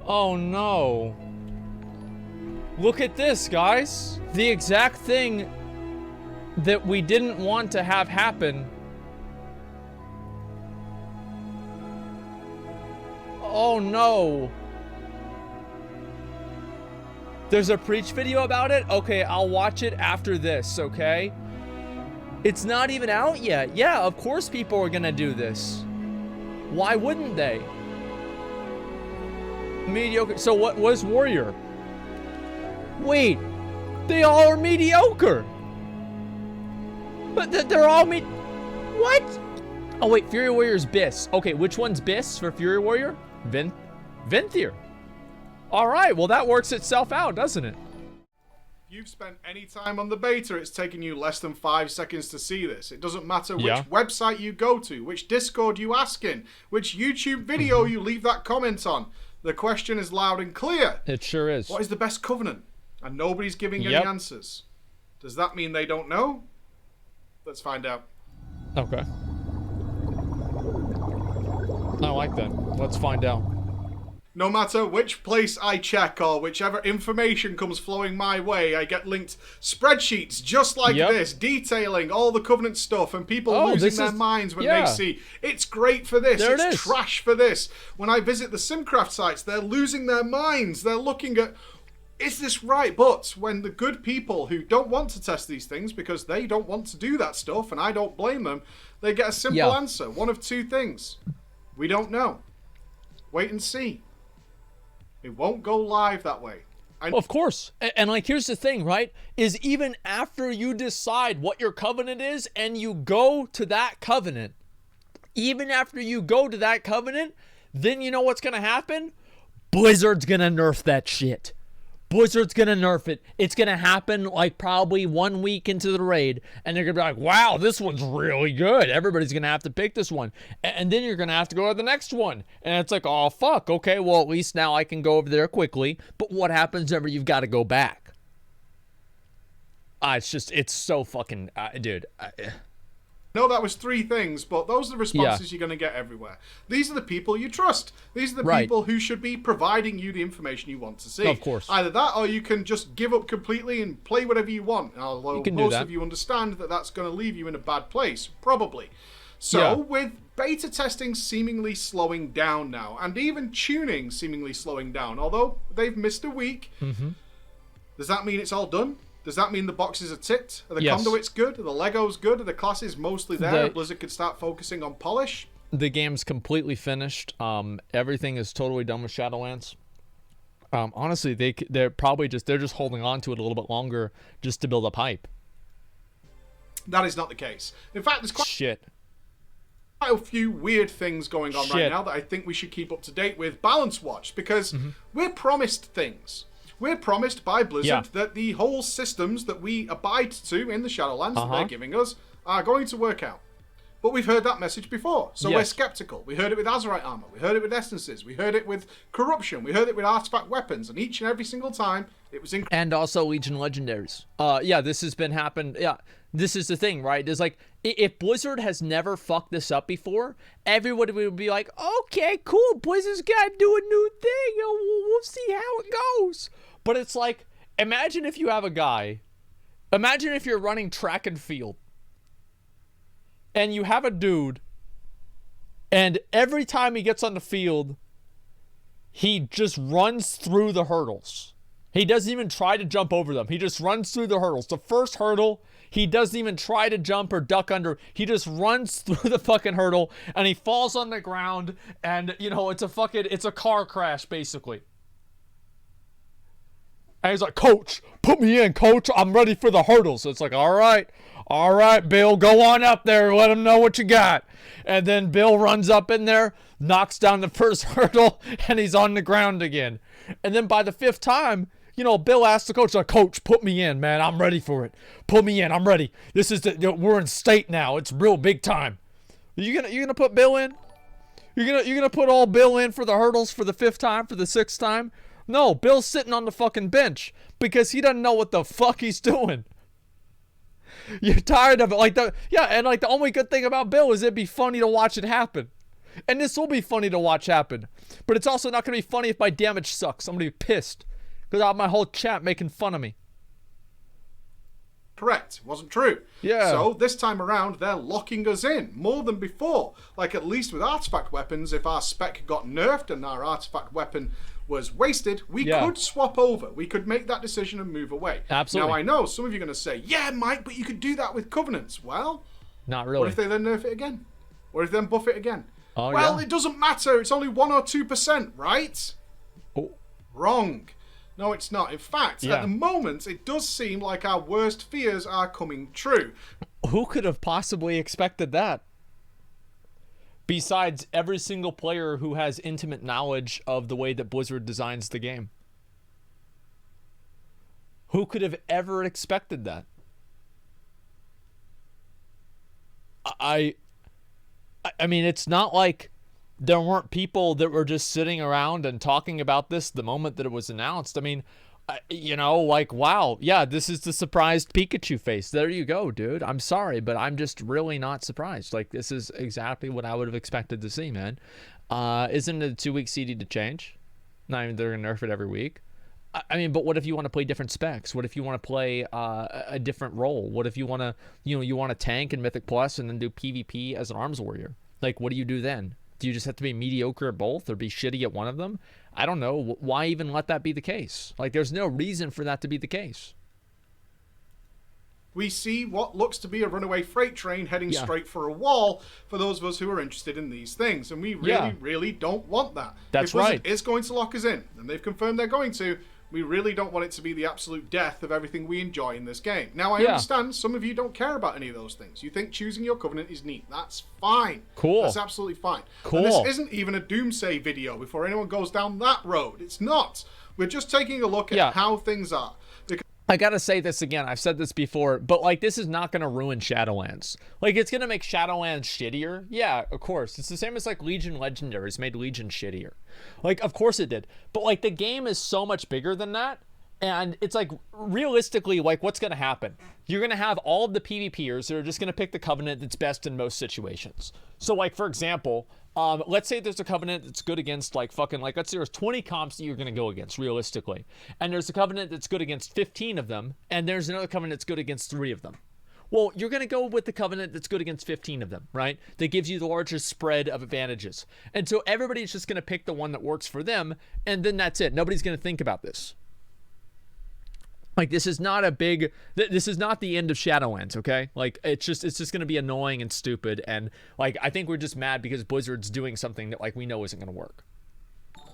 Oh no. Look at this, guys. The exact thing that we didn't want to have happen. Oh no. There's a Preach video about it? Okay, I'll watch it after this, okay? It's not even out yet. Yeah, of course people are gonna do this. Why wouldn't they? Mediocre. So what was Warrior? Wait, they all are mediocre. But they're all what? Oh wait, Fury Warrior's Biss. Okay, which one's Biss for Fury Warrior? Venthyr. All right, well that works itself out, doesn't it? If you've spent any time on the beta, it's taken you less than 5 seconds to see this. It doesn't matter which website you go to, which Discord you ask in, which YouTube video you leave that comment on. The question is loud and clear. It sure is. What is the best covenant? And nobody's giving any answers. Does that mean they don't know? Let's find out. Okay. I like that. Let's find out. No matter which place I check or whichever information comes flowing my way, I get linked spreadsheets just like this, detailing all the Covenant stuff and people losing their minds when they see. It's great for this, it's trash for this. When I visit the Simcraft sites, they're losing their minds. They're looking at, is this right? But when the good people who don't want to test these things because they don't want to do that stuff, and I don't blame them, they get a simple answer. One of two things. We don't know. Wait and see. It won't go live that way. Of course. And like, here's the thing, right? Is even after you decide what your covenant is and you go to that covenant, even after you go to that covenant, then you know what's going to happen? Blizzard's going to nerf that shit. Blizzard's going to nerf it. It's going to happen like probably 1 week into the raid. And they're going to be like, wow, this one's really good. Everybody's going to have to pick this one. And then you're going to have to go to the next one. And it's like, oh, fuck. Okay, well, at least now I can go over there quickly. But what happens whenever you've got to go back? It's so fucking, dude. No, that was 3 things, but those are the responses you're going to get everywhere. These are the people you trust. These are the people who should be providing you the information you want to see. Of course. Either that, or you can just give up completely and play whatever you want. Although most of you understand that that's going to leave you in a bad place, probably. So, with beta testing seemingly slowing down now, and even tuning seemingly slowing down, although they've missed a week, does that mean it's all done? Does that mean the boxes are ticked? Are the conduits good? Are the Legos good? Are the classes mostly there? Blizzard could start focusing on polish? The game's completely finished. Everything is totally done with Shadowlands. Honestly, they're just holding on to it a little bit longer just to build up hype. That is not the case. In fact, there's quite a few weird things going on right now that I think we should keep up to date with Balance Watch, because we're promised things. We're promised by Blizzard that the whole systems that we abide to in the Shadowlands that they're giving us are going to work out. But we've heard that message before, so we're skeptical. We heard it with Azerite armor, we heard it with essences, we heard it with corruption, we heard it with artifact weapons, and each and every single time it was incredible. And also Legion legendaries. This has been happened. This is the thing, right? There's like, if Blizzard has never fucked this up before, everybody would be like, okay, cool, Blizzard's gotta do a new thing, we'll see how it goes. But it's like, imagine if you have a guy, imagine if you're running track and field, and you have a dude, and every time he gets on the field, he just runs through the hurdles. He doesn't even try to jump over them. He just runs through the hurdles. The first hurdle, he doesn't even try to jump or duck under. He just runs through the fucking hurdle, and he falls on the ground, and, you know, it's a car crash, basically. And he's like, coach, put me in, coach. I'm ready for the hurdles. So it's like, all right, Bill, go on up there. Let him know what you got. And then Bill runs up in there, knocks down the first hurdle, and he's on the ground again. And then by the 5th time, you know, Bill asks the coach, like, coach, put me in, man. I'm ready for it. Put me in. I'm ready. This is we're in state now. It's real big time. You gonna put Bill in? You're gonna put all Bill in for the hurdles for the 5th time, for the 6th time? No, Bill's sitting on the fucking bench because he doesn't know what the fuck he's doing. You're tired of it. And the only good thing about Bill is it'd be funny to watch it happen. And this will be funny to watch happen. But it's also not going to be funny if my damage sucks. I'm going to be pissed. Because I have my whole chat making fun of me. Correct. It wasn't true. Yeah. So this time around, they're locking us in more than before. Like, at least with artifact weapons, if our spec got nerfed and our artifact weapon was wasted, we could swap over. We could make that decision and move away. Absolutely. Now, I know some of you are going to say, yeah, Mike, but you could do that with covenants. Well, not really. What if they then nerf it again? What if they then buff it again? Oh, well, it doesn't matter. It's only 1 or 2%, right? Oh. Wrong. No, it's not. In fact, at the moment, it does seem like our worst fears are coming true. Who could have possibly expected that? Besides every single player who has intimate knowledge of the way that Blizzard designs the game. Who could have ever expected that? I mean, it's not like there weren't people that were just sitting around and talking about this the moment that it was announced. I mean, you know, like, wow, yeah, this is the surprised Pikachu face. There you go, dude. I'm sorry, but I'm just really not surprised. Like, this is exactly what I would have expected to see, man. Isn't it a 2-week CD to change? Not even they're going to nerf it every week. I mean, but what if you want to play different specs? What if you want to play a different role? What if you want to, you want to tank in Mythic Plus and then do PvP as an arms warrior? Like, what do you do then? Do you just have to be mediocre at both or be shitty at one of them? I don't know. Why even let that be the case? Like, there's no reason for that to be the case. We see what looks to be a runaway freight train heading straight for a wall for those of us who are interested in these things. And we really don't want that. That's if Blizzard right. is going to lock us in, and they've confirmed they're going to, we really don't want it to be the absolute death of everything we enjoy in this game. Now, I understand some of you don't care about any of those things. You think choosing your covenant is neat. That's fine. Cool. That's absolutely fine. Cool. And this isn't even a doomsday video before anyone goes down that road. It's not. We're just taking a look at how things are. I gotta say this again. I've said this before, but like, this is not gonna ruin Shadowlands. Like, it's gonna make Shadowlands shittier. Yeah, of course. It's the same as like Legion Legendaries made Legion shittier. Like, of course it did. But like, the game is so much bigger than that. And it's like, realistically, like, what's gonna happen? You're gonna have all of the PvPers that are just gonna pick the covenant that's best in most situations. So like, for example, let's say there's a covenant that's good against like fucking, like, let's say there's 20 comps that you're going to go against realistically. And there's a covenant that's good against 15 of them. And there's another covenant that's good against 3 of them. Well, you're going to go with the covenant that's good against 15 of them, right? That gives you the largest spread of advantages. And so everybody's just going to pick the one that works for them. And then that's it. Nobody's going to think about this. Like, this is not this is not the end of Shadowlands, okay? Like, it's just going to be annoying and stupid. And, like, I think we're just mad because Blizzard's doing something that, like, we know isn't going to work.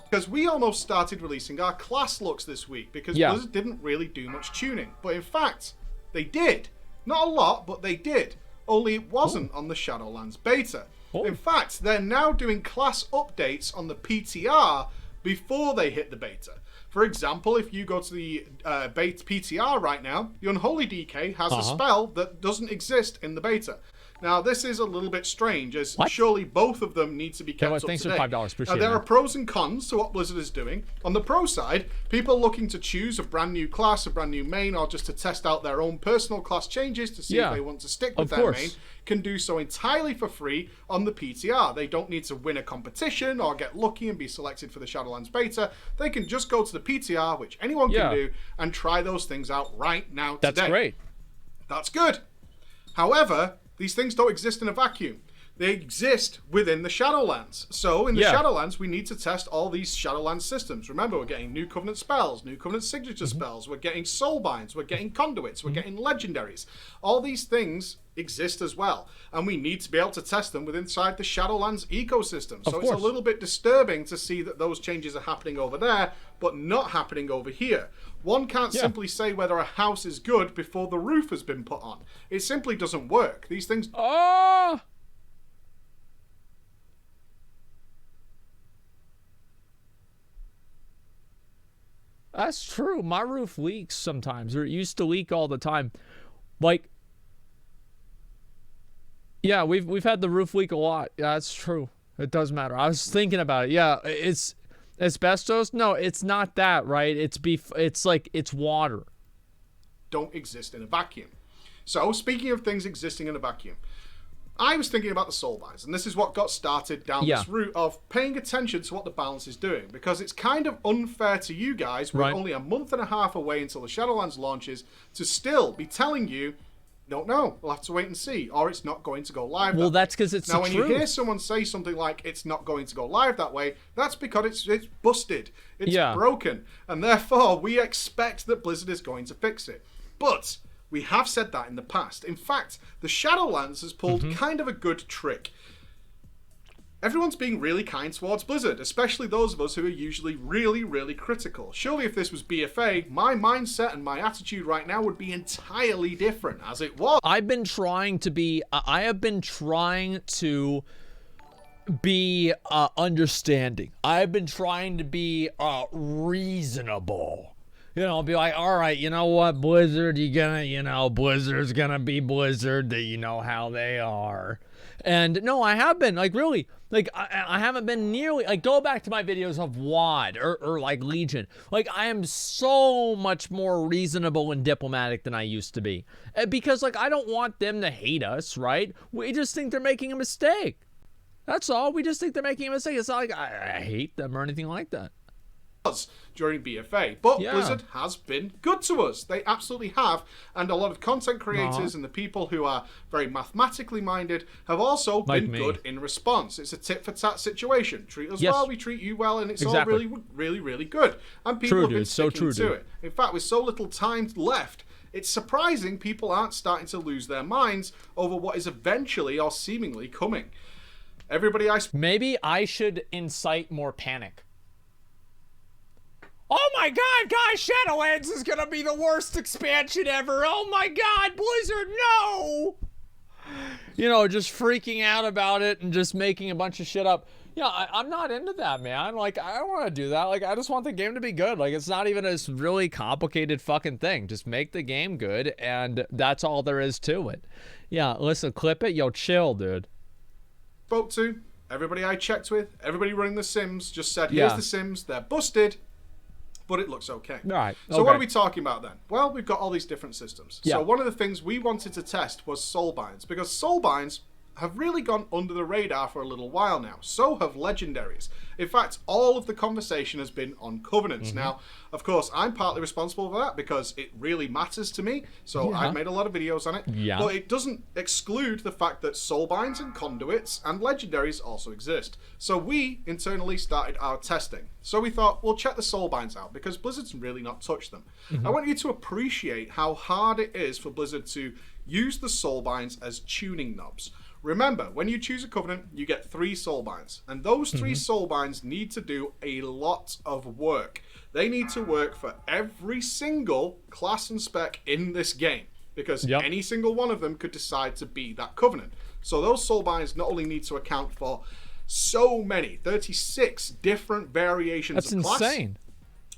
Because we almost started releasing our class looks this week because Blizzard didn't really do much tuning. But in fact, they did. Not a lot, but they did. Only it wasn't on the Shadowlands beta. In fact, they're now doing class updates on the PTR before they hit the beta. For example, if you go to the beta PTR right now, the Unholy DK has a spell that doesn't exist in the beta. Now, this is a little bit strange, as surely both of them need to be kept up to date. Thanks for $5. Appreciate it. There are pros and cons to what Blizzard is doing. On the pro side, people looking to choose a brand new class, a brand new main, or just to test out their own personal class changes to see if they want to stick with their main, can do so entirely for free on the PTR. They don't need to win a competition or get lucky and be selected for the Shadowlands beta. They can just go to the PTR, which anyone can do, and try those things out right now today. That's great. That's good. However, these things don't exist in a vacuum. They exist within the Shadowlands. So in the Shadowlands, we need to test all these Shadowlands systems. Remember, we're getting new Covenant spells, new Covenant signature spells, we're getting Soulbinds, we're getting conduits, we're getting legendaries. All these things exist as well. And we need to be able to test them within inside the Shadowlands ecosystem. So it's a little bit disturbing to see that those changes are happening over there, but not happening over here. One can't simply say whether a house is good before the roof has been put on. It simply doesn't work. These things... That's true. My roof leaks sometimes, or it used to leak all the time. Like, yeah, we've had the roof leak a lot. Yeah, that's true. It does matter. I was thinking about it. Yeah, it's asbestos. No, it's not that, right? It's like it's water. Don't exist in a vacuum. So, speaking of things existing in a vacuum, I was thinking about the Soulbinds, and this is what got started down this route of paying attention to what the balance is doing, because it's kind of unfair to you guys, we're only a month and a half away until the Shadowlands launches, to still be telling you, don't know, we'll have to wait and see, or it's not going to go live. Well, that's because it's now, when you hear someone say something like it's not going to go live that way, that's because it's busted, it's broken, and therefore we expect that Blizzard is going to fix it. But we have said that in the past. In fact, the Shadowlands has pulled kind of a good trick. Everyone's being really kind towards Blizzard, especially those of us who are usually really, really critical. Surely if this was BFA, my mindset and my attitude right now would be entirely different, as it was. I have been trying to be understanding. I've been trying to be reasonable. You know, be like, all right, you know what, Blizzard, Blizzard's gonna be Blizzard, you know how they are. And no, I have been, like, really, like, I haven't been nearly, like, go back to my videos of WoD or like, Legion. Like, I am so much more reasonable and diplomatic than I used to be. Because, like, I don't want them to hate us, right? We just think they're making a mistake. That's all. We just think they're making a mistake. It's not like I hate them or anything like that. During BFA, but Blizzard has been good to us. They absolutely have, and a lot of content creators and the people who are very mathematically minded have also been good in response. It's a tit-for-tat situation. Treat us well, we treat you well, and it's all really, really, really good. And people have been sticking to it. In fact, with so little time left, it's surprising people aren't starting to lose their minds over what is eventually or seemingly coming. Everybody Maybe I should incite more panic. Oh my god, guys, Shadowlands is gonna be the worst expansion ever. Oh my god, Blizzard, no! You know, just freaking out about it and just making a bunch of shit up. Yeah, I'm not into that, man. Like, I don't want to do that. Like, I just want the game to be good. Like, it's not even a really complicated fucking thing. Just make the game good, and that's all there is to it. Yeah, listen, clip it. Yo, chill, dude. Spoke to, everybody I checked with, everybody running the Sims just said, here's the Sims, they're busted, but it looks okay. All right. So what are we talking about then? Well, we've got all these different systems. So one of the things we wanted to test was Soulbinds, because Soulbinds have really gone under the radar for a little while now. So have legendaries. In fact, all of the conversation has been on covenants. Now, of course, I'm partly responsible for that because it really matters to me. So I've made a lot of videos on it. But it doesn't exclude the fact that Soulbinds and conduits and legendaries also exist. So we internally started our testing. So we thought, we'll check the Soulbinds out because Blizzard's really not touched them. I want you to appreciate how hard it is for Blizzard to use the Soulbinds as tuning knobs. Remember, when you choose a covenant, you get 3 Soulbinds, and those 3 Soulbinds need to do a lot of work. They need to work for every single class and spec in this game, because any single one of them could decide to be that covenant. So those Soulbinds not only need to account for so many, 36 different variations of class. That's insane.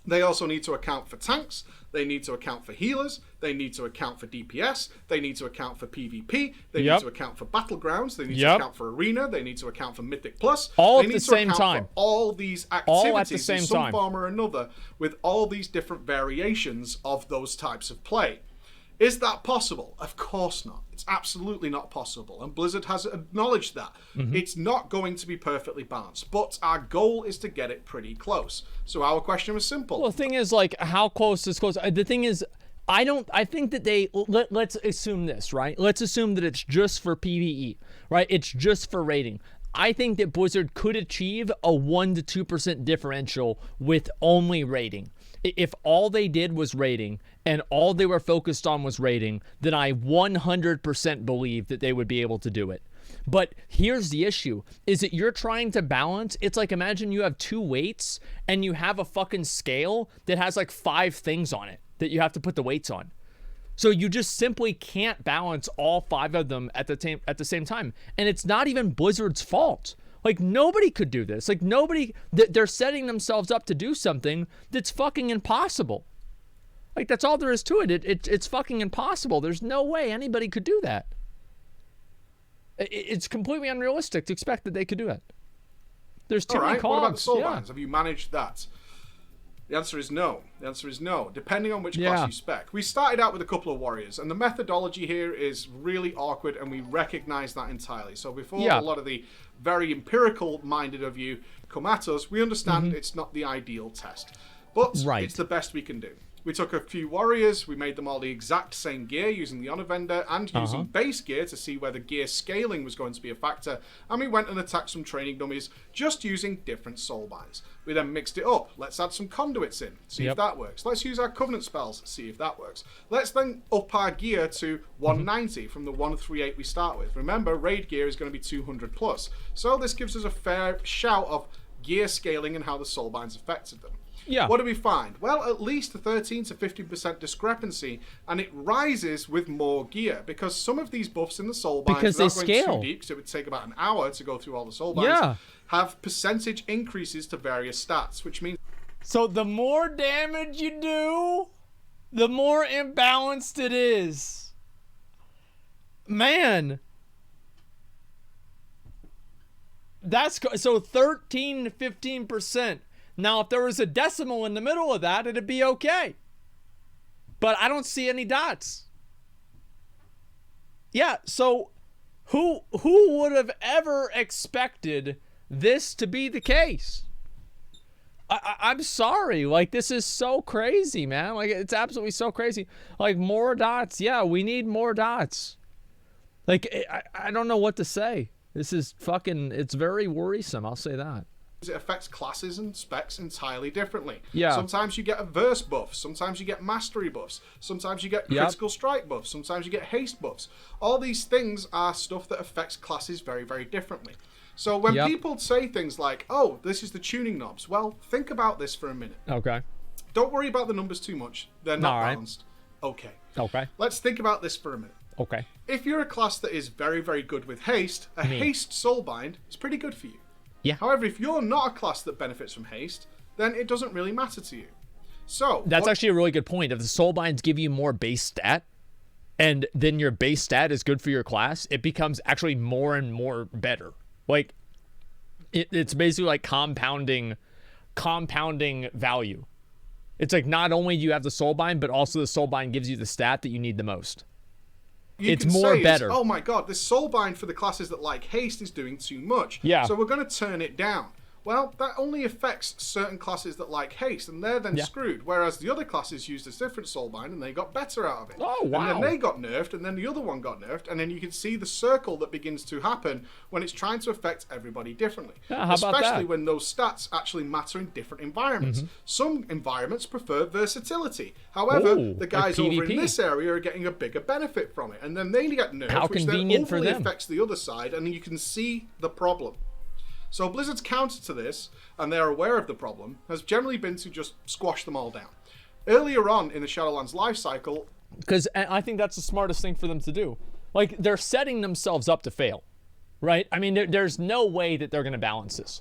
They also need to account for tanks, they need to account for healers, they need to account for DPS, they need to account for PvP, they need to account for battlegrounds, they need to account for arena, they need to account for Mythic Plus. All at the same time. All these activities in some form or another with all these different variations of those types of play. Is that possible? Of course not. It's absolutely not possible. And Blizzard has acknowledged that. It's not going to be perfectly balanced. But our goal is to get it pretty close. So our question was simple. Well, the thing is, like, how close is close? The thing is, I think that let's assume this, right? Let's assume that it's just for PvE, right? It's just for rating. I think that Blizzard could achieve a 1 to 2% differential with only rating. If all they did was rating and all they were focused on was rating, then I 100% believe that they would be able to do it. But here's the issue, is that you're trying to balance. It's like, imagine you have 2 weights and you have a fucking scale that has like 5 things on it that you have to put the weights on. So you just simply can't balance all 5 of them at the same time. And it's not even Blizzard's fault. Like, nobody could do this. Like, nobody, they're setting themselves up to do something that's fucking impossible. Like, that's all there is to it. It's fucking impossible. There's no way anybody could do that. It's completely unrealistic to expect that they could do it. There's too many cogs. What about the Soulbinds? Have you managed that? The answer is no. The answer is no, depending on which class you spec. We started out with a couple of warriors, and the methodology here is really awkward, and we recognize that entirely. So before a lot of the very empirical-minded of you come at us, we understand it's not the ideal test. But it's the best we can do. We took a few warriors, we made them all the exact same gear using the honor vendor and using base gear to see whether gear scaling was going to be a factor, and we went and attacked some training dummies just using different soulbinds. We then mixed it up. Let's add some conduits in, see if that works. Let's use our covenant spells, see if that works. Let's then up our gear to 190 from the 138 we start with. Remember, raid gear is going to be 200 plus. So this gives us a fair shout of gear scaling and how the soulbinds affected them. Yeah. What do we find? Well, at least a 13 to 15% discrepancy, and it rises with more gear because some of these buffs in the soulbinds, because they scale too deep, because it would take about an hour to go through all the soulbinds, have percentage increases to various stats, which means. So the more damage you do, the more imbalanced it is. Man. That's so 13 to 15%. Now, if there was a decimal in the middle of that, it'd be okay. But I don't see any dots. Yeah, so who would have ever expected this to be the case? I'm sorry. Like, this is so crazy, man. Like, it's absolutely so crazy. Like, more dots. Yeah, we need more dots. Like, I don't know what to say. This is fucking, it's very worrisome. I'll say that. It affects classes and specs entirely differently. Yeah. Sometimes you get a verse buff. Sometimes you get mastery buffs. Sometimes you get critical strike buffs. Sometimes you get haste buffs. All these things are stuff that affects classes very, very differently. So when people say things like, oh, this is the tuning knobs, well, think about this for a minute. Okay. Don't worry about the numbers too much. They're not balanced. Okay. Okay. Let's think about this for a minute. Okay. If you're a class that is very, very good with haste, a haste soulbind is pretty good for you. Yeah. However, if you're not a class that benefits from haste, then it doesn't really matter to you. So that's actually a really good point. If the soulbinds give you more base stat, and then your base stat is good for your class, it becomes actually more and more better. Like, it's basically like compounding value. It's like not only do you have the soulbind, but also the soulbind gives you the stat that you need the most. It's more better. Oh my god, this soulbind for the classes that like haste is doing too much. Yeah. So we're going to turn it down. Well, that only affects certain classes that like haste, and they're then screwed. Whereas the other classes used a different soulbind, and they got better out of it. Oh, wow. And then they got nerfed, and then the other one got nerfed, and then you can see the circle that begins to happen when it's trying to affect everybody differently. Yeah, how about that? Especially when those stats actually matter in different environments. Some environments prefer versatility. However, the guys like over in this area are getting a bigger benefit from it, and then they get nerfed, how which then convenient for overly them. affects the other side, and you can see the problem. So Blizzard's counter to this, and they're aware of the problem, has generally been to just squash them all down. Earlier on in the Shadowlands life cycle, because I think that's the smartest thing for them to do. Like, they're setting themselves up to fail, right? I mean, there's no way that they're going to balance this.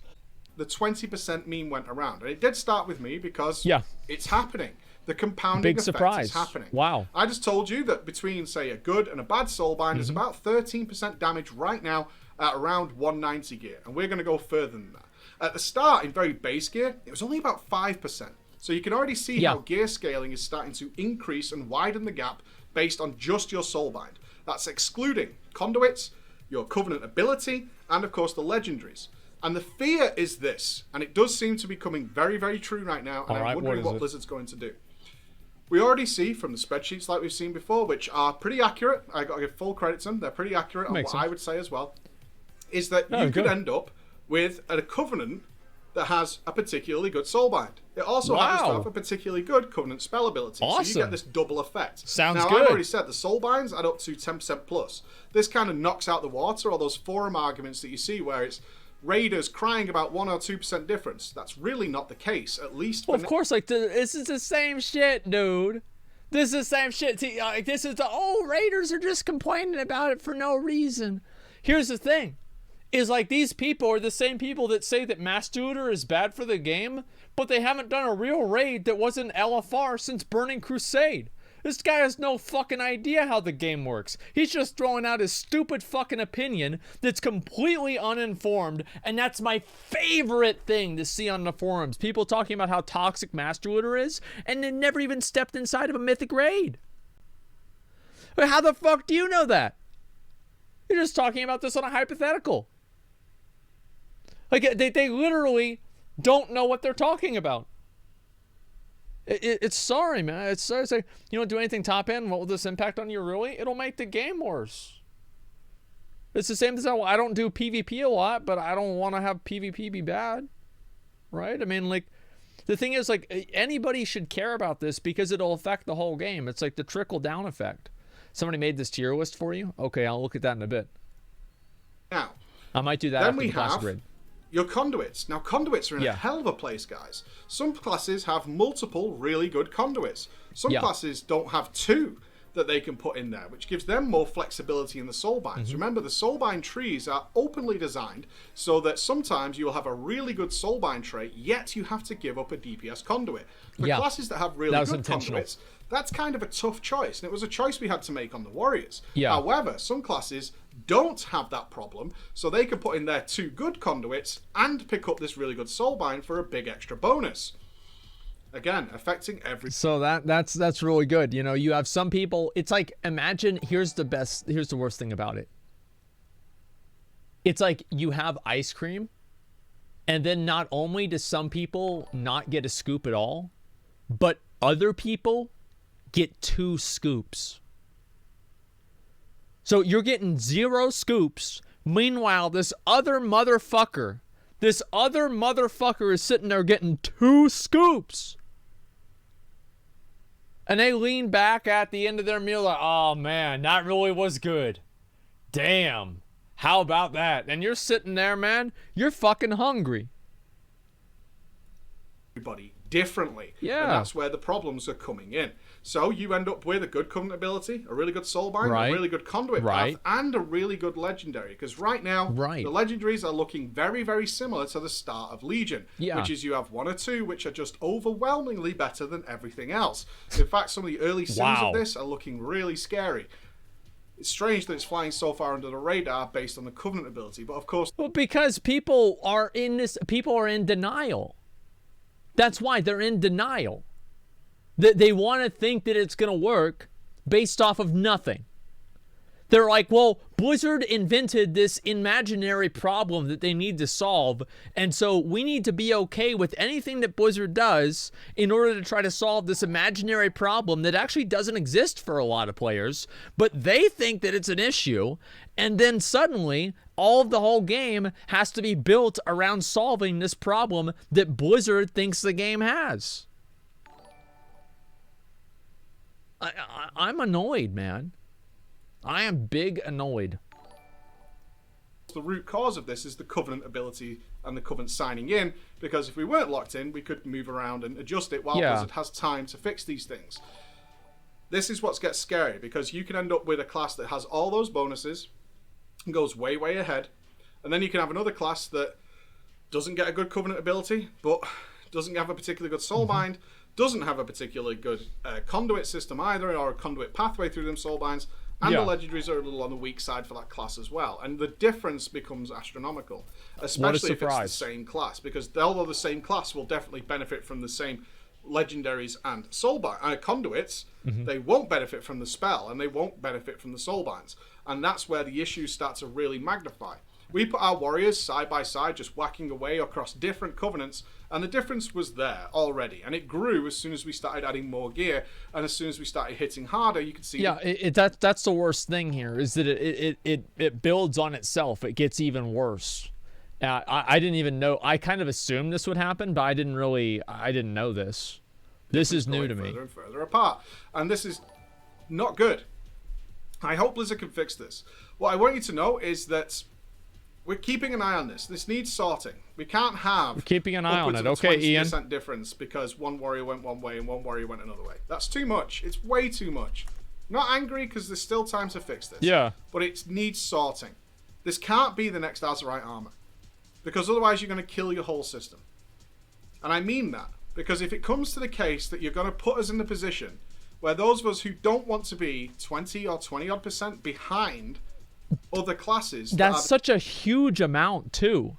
The 20% meme went around, and it did start with me because it's happening. The compounding Big effect surprise. is happening. Wow. I just told you that between, say, a good and a bad soulbind, there's about 13% damage right now at around 190 gear, and we're going to go further than that. At the start, in very base gear, it was only about 5%. So you can already see how gear scaling is starting to increase and widen the gap based on just your soulbind. That's excluding conduits, your covenant ability, and of course the legendaries. And the fear is this, and it does seem to be coming very, very true right now, and I'm wondering what Blizzard's going to do. We already see from the spreadsheets like we've seen before, which are pretty accurate. I got to give full credit to them. They're pretty accurate on what I would say as well. Is that you could end up with a covenant that has a particularly good soulbind. It also happens to have a particularly good covenant spell ability. Awesome. So you get this double effect. Sounds now, good. I've already said the soulbinds add up to 10% plus. This kind of knocks out the water, all those forum arguments that you see where it's raiders crying about 1 or 2% difference. That's really not the case, at least. Well, of course, like, this is the same shit, dude. This is the same shit. See, like, this is raiders are just complaining about it for no reason. Here's the thing. Is like these people are the same people that say that Mass Tutor is bad for the game, but they haven't done a real raid that wasn't LFR since Burning Crusade. This guy has no fucking idea how the game works. He's just throwing out his stupid fucking opinion that's completely uninformed, and that's my favorite thing to see on the forums. People talking about how toxic Master Looter is, and they never even stepped inside of a mythic raid. But how the fuck do you know that? You're just talking about this on a hypothetical. Like, they literally don't know what they're talking about. It's sorry, man. It's sorry. It's like, you don't do anything top end. What will this impact on you, really? It'll make the game worse. It's the same as I don't do PvP a lot, but I don't want to have PvP be bad. Right? I mean, like, the thing is, like, anybody should care about this because it'll affect the whole game. It's like the trickle-down effect. Somebody made this tier list for you? Okay, I'll look at that in a bit. Now, I might do that then after we the class have grid. Your conduits. Now, conduits are in a hell of a place, guys. Some classes have multiple really good conduits. Some classes don't have two that they can put in there, which gives them more flexibility in the Soulbinds. Remember, the Soulbind trees are openly designed so that sometimes you'll have a really good Soulbind trait, yet you have to give up a DPS conduit. For classes that have really good conduits, that's kind of a tough choice, and it was a choice we had to make on the Warriors. However, some classes don't have that problem, so they can put in their two good conduits and pick up this really good Soulbind for a big extra bonus. Again, affecting every... So that's really good. You know, you have some people, it's like, imagine, here's the worst thing about it. It's like you have ice cream, and then not only do some people not get a scoop at all, but other people get 2 scoops. So you're getting 0 scoops. Meanwhile, this other motherfucker is sitting there getting 2 scoops. And they lean back at the end of their meal like, oh man, that really was good. Damn. How about that? And you're sitting there, man, you're fucking hungry. Everybody differently. Yeah. And that's where the problems are coming in. So you end up with a good Covenant ability, a really good Soulbind, a really good Conduit path, and a really good Legendary. Because right now, the Legendaries are looking very, very similar to the start of Legion. Which is you have 1 or 2 which are just overwhelmingly better than everything else. In fact, some of the early sims of this are looking really scary. It's strange that it's flying so far under the radar based on the Covenant ability, but of course... Well, because people are in denial. That's why they're in denial. They want to think that it's going to work based off of nothing. They're like, well, Blizzard invented this imaginary problem that they need to solve, and so we need to be okay with anything that Blizzard does in order to try to solve this imaginary problem that actually doesn't exist for a lot of players, but they think that it's an issue, and then suddenly all of the whole game has to be built around solving this problem that Blizzard thinks the game has. I'm annoyed, man. I am big annoyed. The root cause of this is the Covenant ability and the Covenant signing in, because if we weren't locked in, we could move around and adjust it while Blizzard has time to fix these things. This is what gets scary, because you can end up with a class that has all those bonuses and goes way, way ahead, and then you can have another class that doesn't get a good Covenant ability, but doesn't have a particularly good Soulbind, doesn't have a particularly good conduit system either, or a conduit pathway through them Soulbinds, and the legendaries are a little on the weak side for that class as well. And the difference becomes astronomical, especially if it's the same class, because although the same class will definitely benefit from the same legendaries and Soulbind conduits, they won't benefit from the spell, and they won't benefit from the Soulbinds. And that's where the issues start to really magnify. We put our warriors side by side, just whacking away across different covenants, and the difference was there already. And it grew as soon as we started adding more gear, and as soon as we started hitting harder, you could see... Yeah, that's the worst thing here, is that it builds on itself. It gets even worse. I didn't even know... I kind of assumed this would happen, but I didn't know this. This is new to me. Further and further apart. And this is not good. I hope Blizzard can fix this. What I want you to know is that we're keeping an eye on this. This needs sorting. We can't have... We're keeping an eye on it. Okay, Ian. 20% difference because one warrior went one way and one warrior went another way. That's too much. It's way too much. I'm not angry because there's still time to fix this. Yeah. But it needs sorting. This can't be the next Azerite armor, because otherwise you're going to kill your whole system. And I mean that, because if it comes to the case that you're going to put us in the position where those of us who don't want to be 20 or 20 odd % behind other classes. That's such a huge amount too.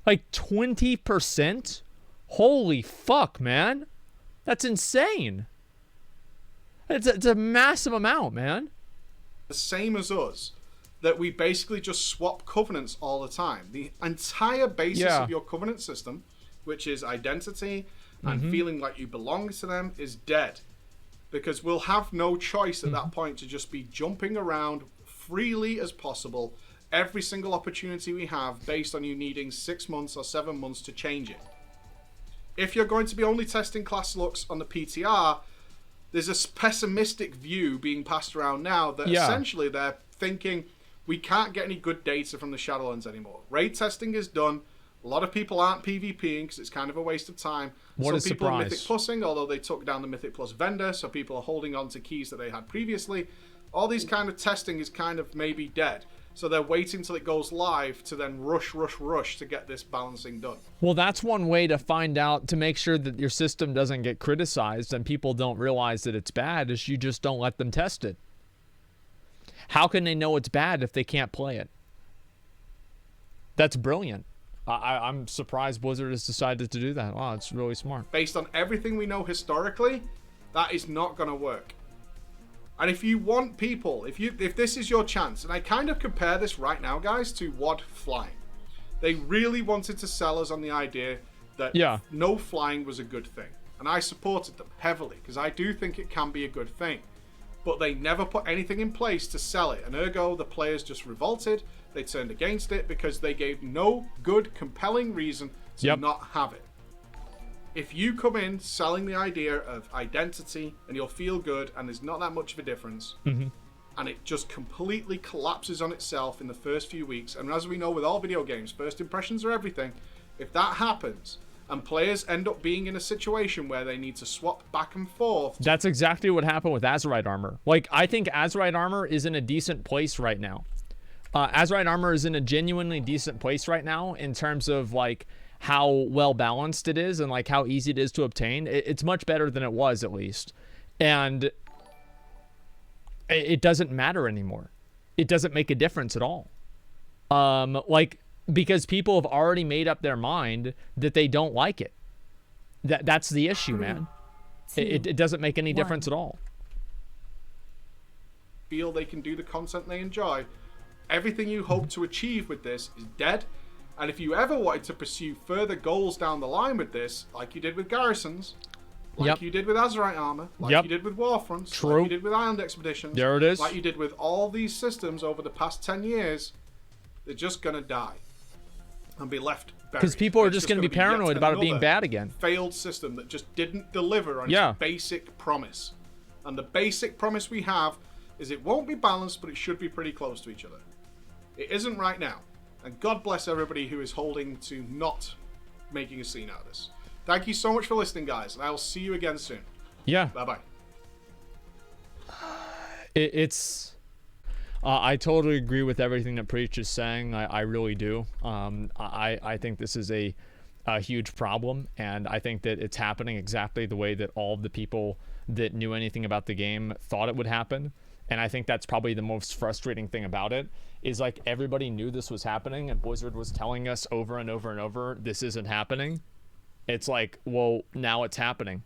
Like 20%? Holy fuck, man. That's insane. It's a massive amount, man. The same as us, that we basically just swap covenants all the time. The entire basis of your covenant system, which is identity and feeling like you belong to them, is dead. Because we'll have no choice at that point to just be jumping around freely as possible every single opportunity we have based on you needing 6 months or 7 months to change it. If you're going to be only testing class looks on the PTR, there's a pessimistic view being passed around now that essentially they're thinking we can't get any good data from the Shadowlands anymore. Raid testing is done. A lot of people aren't PvPing because it's kind of a waste of time. What a Some people are surprise. Mythic Plusing, although they took down the Mythic Plus vendor, so people are holding on to keys that they had previously. All these kind of testing is kind of maybe dead. So they're waiting till it goes live to then rush to get this balancing done. Well, that's one way to find out, to make sure that your system doesn't get criticized and people don't realize that it's bad, is you just don't let them test it. How can they know it's bad if they can't play it? That's brilliant. I'm surprised Blizzard has decided to do that. Wow, it's really smart. Based on everything we know historically, that is not going to work. And if you want people, if this is your chance, and I kind of compare this right now, guys, to WoD flying. They really wanted to sell us on the idea that no flying was a good thing. And I supported them heavily, because I do think it can be a good thing. But they never put anything in place to sell it. And ergo, the players just revolted. They turned against it because they gave no good, compelling reason to not have it. If you come in selling the idea of identity and you'll feel good and there's not that much of a difference, and it just completely collapses on itself in the first few weeks, and as we know with all video games, first impressions are everything. If that happens and players end up being in a situation where they need to swap back and forth. That's exactly what happened with Azerite Armor. Like, I think Azerite Armor is in a decent place right now. Azerite Armor is in a genuinely decent place right now in terms of like how well balanced it is and like how easy it is to obtain. It's much better than it was, at least. And it doesn't matter anymore. It doesn't make a difference at all. Like, because people have already made up their mind that they don't like it. That's the issue, man. It doesn't make any difference at all. Feel they can do the content they enjoy. Everything you hope to achieve with this is dead. And if you ever wanted to pursue further goals down the line with this, like you did with Garrisons, like you did with Azerite Armor, like you did with Warfronts, like you did with Island Expeditions, there it is, like you did with all these systems over the past 10 years, they're just going to die and be left buried. Because people are just going to be paranoid about it being bad again. Failed system that just didn't deliver on its basic promise. And the basic promise we have is it won't be balanced, but it should be pretty close to each other. It isn't right now. And God bless everybody who is holding to not making a scene out of this. Thank you so much for listening, guys, and I will see you again soon. Yeah. Bye-bye. I totally agree with everything that Preach is saying. I really do. I think this is a huge problem, and I think that it's happening exactly the way that all of the people that knew anything about the game thought it would happen. And I think that's probably the most frustrating thing about it, is like everybody knew this was happening and Blizzard was telling us over and over and over, this isn't happening. It's like, well, now it's happening.